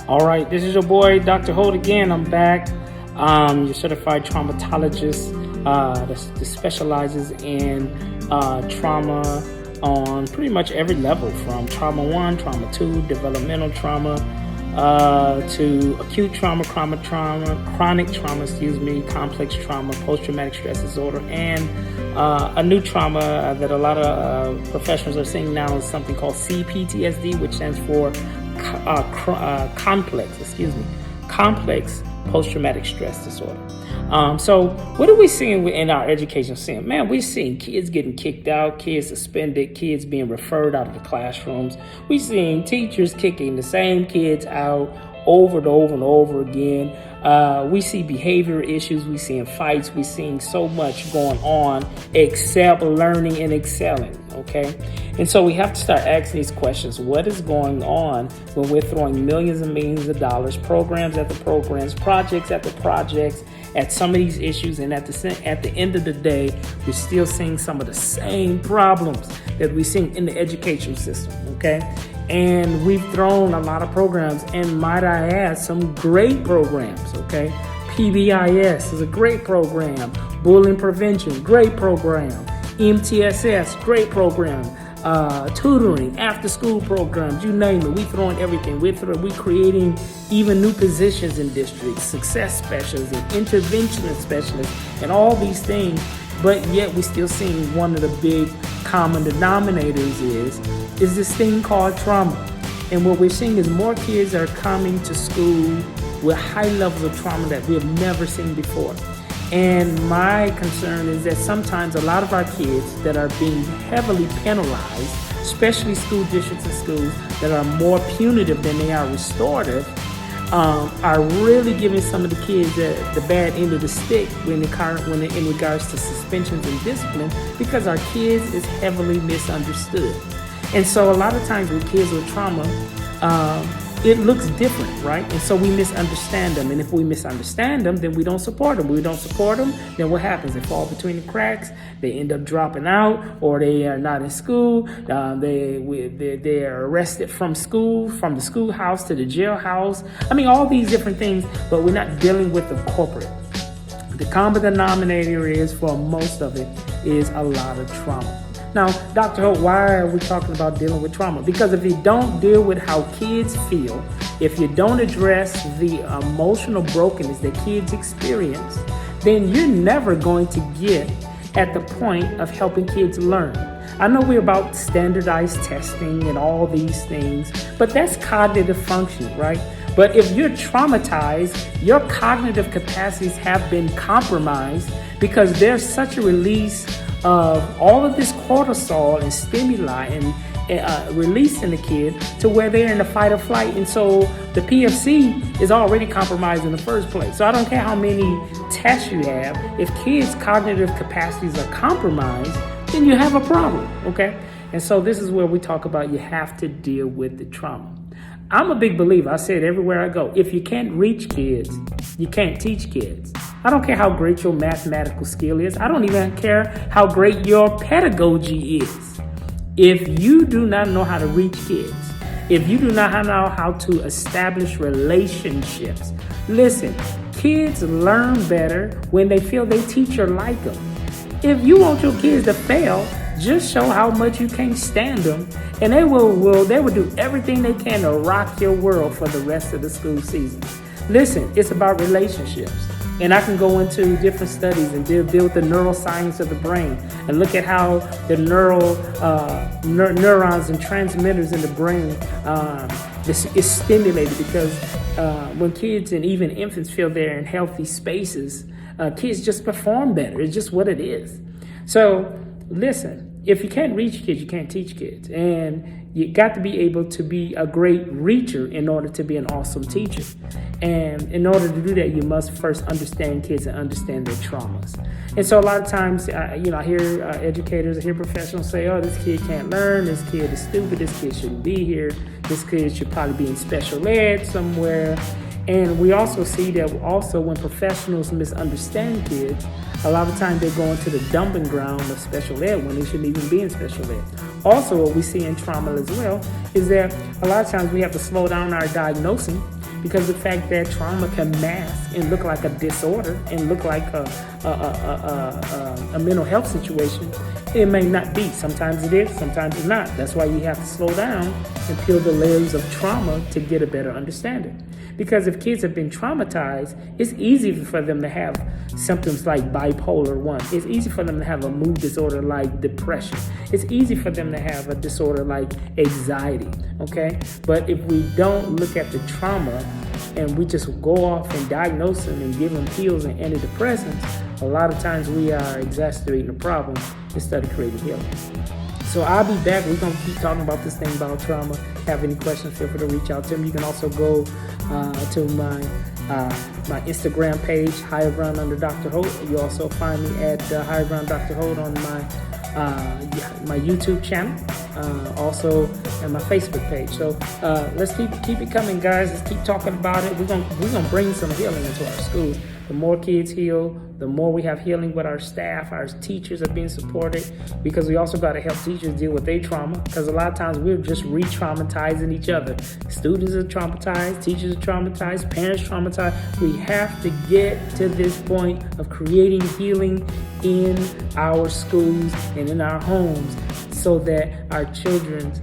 All right, this is your boy, Dr. Holt again. I'm back. Your certified traumatologist that specializes in trauma on pretty much every level, from trauma 1, trauma 2, developmental trauma, to acute trauma, chronic trauma, complex trauma, post-traumatic stress disorder, and a new trauma that a lot of professionals are seeing now is something called CPTSD, which stands for complex post-traumatic stress disorder. So what are we seeing in our education system? Man, we're seeing kids getting kicked out, kids suspended, kids being referred out of the classrooms. We're seeing teachers kicking the same kids out over and over and over again. We see behavior issues, we seeing fights, we seeing so much going on except learning and excelling, okay? And so we have to start asking these questions. What is going on when we're throwing millions and millions of dollars, programs after programs, projects after projects at some of these issues, and at the end of the day, we're still seeing some of the same problems that we're seeing in the education system, okay? And we've thrown a lot of programs, and might I add, some great programs, okay? PBIS is a great program. Bullying prevention, great program. MTSS, great program. Tutoring, after-school programs, you name it. We're throwing everything. We're creating even new positions in districts, success specialists and intervention specialists, and all these things. But yet we're still seeing one of the big common denominators is this thing called trauma. And what we're seeing is more kids are coming to school with high levels of trauma that we have never seen before. And my concern is that sometimes a lot of our kids that are being heavily penalized, especially school districts and schools that are more punitive than they are restorative, are really giving some of the kids the bad end of the stick in regards to suspensions and discipline, because our kids is heavily misunderstood. And so a lot of times with kids with trauma, it looks different, right? And so we misunderstand them. And if we misunderstand them, then we don't support them. We don't support them, then what happens? They fall between the cracks. They end up dropping out, or they are not in school. They are arrested from the schoolhouse to the jailhouse. I mean, all these different things, but we're not dealing with the corporate. The common denominator is, for most of it, is a lot of trauma. Now, Dr. Holt, why are we talking about dealing with trauma? Because if you don't deal with how kids feel, if you don't address the emotional brokenness that kids experience, then you're never going to get at the point of helping kids learn. I know we're about standardized testing and all these things, but that's cognitive function, right? But if you're traumatized, your cognitive capacities have been compromised because there's such a release of all of this cortisol and stimuli and releasing the kid to where they're in the fight or flight. And so the PFC is already compromised in the first place. So I don't care how many tests you have. If kids' cognitive capacities are compromised, then you have a problem, okay? And so this is where we talk about you have to deal with the trauma. I'm a big believer. I say it everywhere I go. If you can't reach kids, you can't teach kids. I don't care how great your mathematical skill is. I don't even care how great your pedagogy is. If you do not know how to reach kids, if you do not know how to establish relationships, listen, kids learn better when they feel their teacher like them. If you want your kids to fail, just show how much you can't stand them, and they will do everything they can to rock your world for the rest of the school season. Listen, it's about relationships. And I can go into different studies and deal with the neuroscience of the brain and look at how the neurons and transmitters in the brain is stimulated, because when kids and even infants feel they're in healthy spaces, kids just perform better. It's just what it is. So listen, if you can't reach kids, you can't teach kids. And you got to be able to be a great reacher in order to be an awesome teacher. And in order to do that, you must first understand kids and understand their traumas. And so a lot of times, I hear educators, I hear professionals say, oh, this kid can't learn, this kid is stupid, this kid shouldn't be here, this kid should probably be in special ed somewhere. And we also see that also when professionals misunderstand kids, a lot of times they go into the dumping ground of special ed when they shouldn't even be in special ed. Also, what we see in trauma as well is that a lot of times we have to slow down our diagnosing, because the fact that trauma can mask and look like a disorder and look like a mental health situation, it may not be. Sometimes it is, sometimes it's not. That's why you have to slow down and peel the layers of trauma to get a better understanding. Because if kids have been traumatized, it's easy for them to have symptoms like bipolar 1. It's easy for them to have a mood disorder like depression. It's easy for them to have a disorder like anxiety, okay? But if we don't look at the trauma and we just go off and diagnose them and give them pills and antidepressants, a lot of times we are exacerbating the problem instead of creating healing. So I'll be back. We're going to keep talking about this thing about trauma. Have any questions, feel free to reach out to me. You can also go to my Instagram page, Higher Ground under Dr. Holt. You also find me at Higher Ground Dr. Holt on my YouTube channel, also and my Facebook page. So let's keep it coming, guys. Let's keep talking about it. We're gonna bring some healing into our schools. The more kids heal, the more we have healing with our staff. Our teachers are being supported, because we also got to help teachers deal with their trauma, because a lot of times we're just re-traumatizing each other. Students are traumatized, teachers are traumatized, parents traumatized. We have to get to this point of creating healing in our schools and in our homes, so that our children's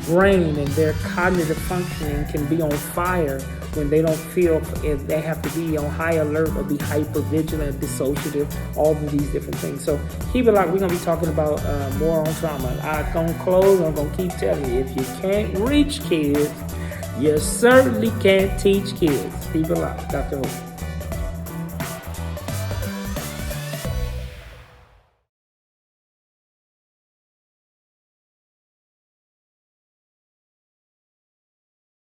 brain and their cognitive functioning can be on fire when they don't feel if they have to be on high alert or be hyper vigilant, dissociative, all of these different things. So keep it locked. We're going to be talking about more on trauma. I'm going to close. I'm going to keep telling you, if you can't reach kids, you certainly can't teach kids. Keep it locked. Dr. Hope.